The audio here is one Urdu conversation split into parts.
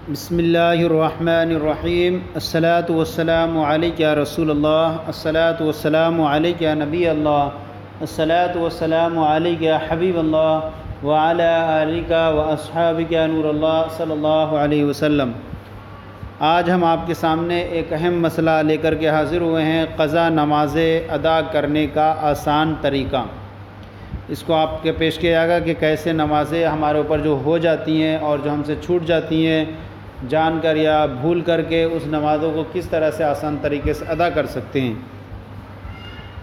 بسم اللہ الرحمن الرحیم الصلاۃ والسلام علیک یا رسول اللہ، الصلاۃ والسلام علیک یا نبی اللہ، الصلاۃ والسلام علیک یا حبیب اللہ وعلی آلک واصحابک یا نور اللہ صلی اللہ علیہ وسلم۔ آج ہم آپ کے سامنے ایک اہم مسئلہ لے کر کے حاضر ہوئے ہیں، قضا نمازیں ادا کرنے کا آسان طریقہ۔ اس کو آپ کے پیش کیا جائے گا کہ کیسے نمازیں ہمارے اوپر جو ہو جاتی ہیں اور جو ہم سے چھوٹ جاتی ہیں جان کر یا بھول کر کے، اس نمازوں کو کس طرح سے آسان طریقے سے ادا کر سکتے ہیں۔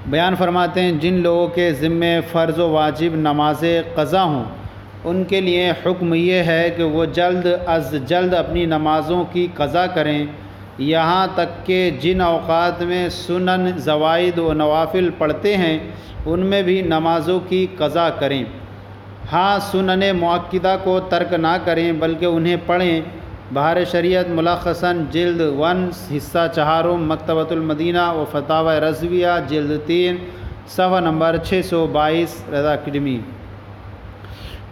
بیان فرماتے ہیں، جن لوگوں کے ذمے فرض و واجب نمازیں قضا ہوں ان کے لیے حکم یہ ہے کہ وہ جلد از جلد اپنی نمازوں کی قضا کریں، یہاں تک کہ جن اوقات میں سنن، زوائد و نوافل پڑھتے ہیں ان میں بھی نمازوں کی قضا کریں۔ ہاں، سنن مؤکدہ کو ترک نہ کریں بلکہ انہیں پڑھیں۔ بہار شریعت ملخصاً جلد 1 حصہ 4 مکتبۃ المدینہ و فتاوی رضویہ جلد 3 صفحہ نمبر 622 رضا اکیڈمی۔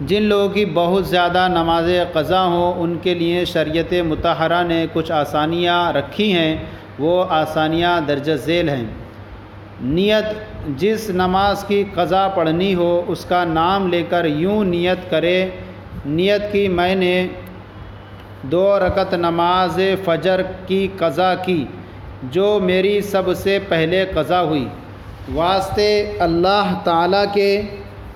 جن لوگوں کی بہت زیادہ نمازیں قضا ہوں ان کے لیے شریعت مطہرہ نے کچھ آسانیاں رکھی ہیں، وہ آسانیاں درج ذیل ہیں۔ نیت: جس نماز کی قضا پڑھنی ہو اس کا نام لے کر یوں نیت کرے، نیت کی میں نے 2 رکعت نماز فجر کی قضا کی جو میری سب سے پہلے قضا ہوئی، واسطے اللہ تعالیٰ کے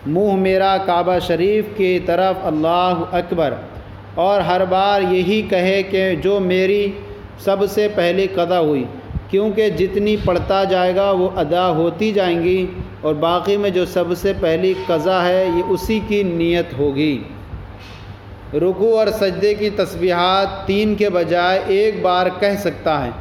منہ میرا کعبہ شریف کی طرف اللہ اکبر، اور ہر بار یہی کہے کہ جو میری سب سے پہلی قضا ہوئی، کیونکہ جتنی پڑھتا جائے گا وہ ادا ہوتی جائیں گی، اور باقی میں جو سب سے پہلی قضا ہے یہ اسی کی نیت ہوگی۔ رکوع اور سجدے کی تسبیحات 3 کے بجائے 1 بار کہہ سکتا ہے،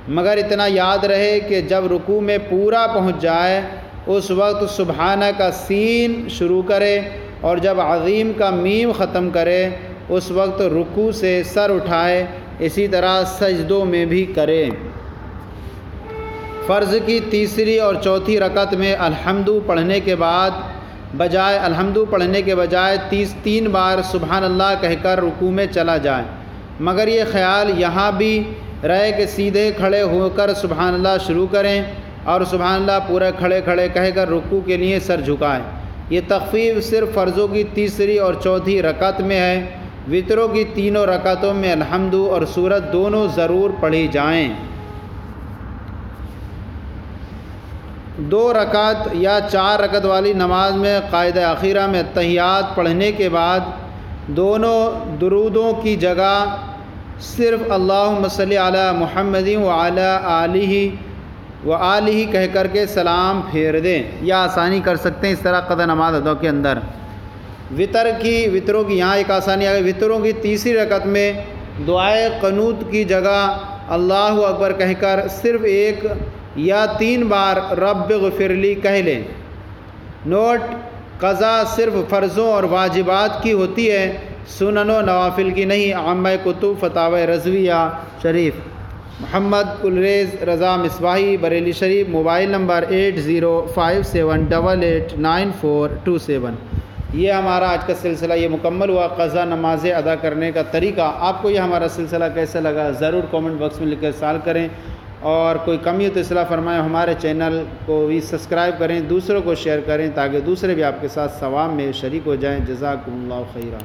مگر اتنا یاد رہے کہ جب رکوع میں پورا پہنچ جائے اس وقت سبحانہ کا سین شروع کرے، اور جب عظیم کا میم ختم کرے اس وقت رکوع سے سر اٹھائے، اسی طرح سجدوں میں بھی کرے۔ فرض کی تیسری اور چوتھی رکعت میں الحمدو پڑھنے کے بجائے 3 بار سبحان اللہ کہہ کر رکوع میں چلا جائے، مگر یہ خیال یہاں بھی رہے کہ سیدھے کھڑے ہو کر سبحان اللہ شروع کریں اور سبحان اللہ پورا کھڑے کہہ کر رکوع کے لیے سر جھکائیں۔ یہ تخفیف صرف فرضوں کی تیسری اور چوتھی رکعت میں ہے۔ وتروں کی 3 رکعتوں میں الحمدو اور سورت دونوں ضرور پڑھی جائیں۔ 2 رکعت یا 4 رکعت والی نماز میں قاعدہ اخیرہ میں تحیات پڑھنے کے بعد دونوں درودوں کی جگہ صرف اللہم صلی علی محمد وعلی آلہ کہہ کر کے سلام پھیر دیں، یا آسانی کر سکتے ہیں اس طرح قضا نماز ادا کے اندر۔ وطروں کی یہاں ایک آسانی ہے، وطروں کی تیسری رکعت میں دعائے قنوت کی جگہ اللہ اکبر کہہ کر صرف 1 یا 3 بار رب اغفر لی کہہ لیں۔ نوٹ: قضا صرف فرضوں اور واجبات کی ہوتی ہے، سنن و نوافل کی نہیں۔ عامہ کتب فتاوی رضویہ شریف، محمد الریز رضا مصباحی، بریلی شریف، موبائل نمبر 8057889427۔ یہ ہمارا آج کا سلسلہ یہ مکمل ہوا، قضا نمازیں ادا کرنے کا طریقہ۔ آپ کو یہ ہمارا سلسلہ کیسا لگا ضرور کامنٹ باکس میں لکھ کر سوال کریں، اور کوئی کمی ہو تو اصلاح فرمائیں۔ ہمارے چینل کو بھی سبسکرائب کریں، دوسروں کو شیئر کریں تاکہ دوسرے بھی آپ کے ساتھ ثواب میں شریک ہو جائیں۔ جزاکم اللہ خیرا۔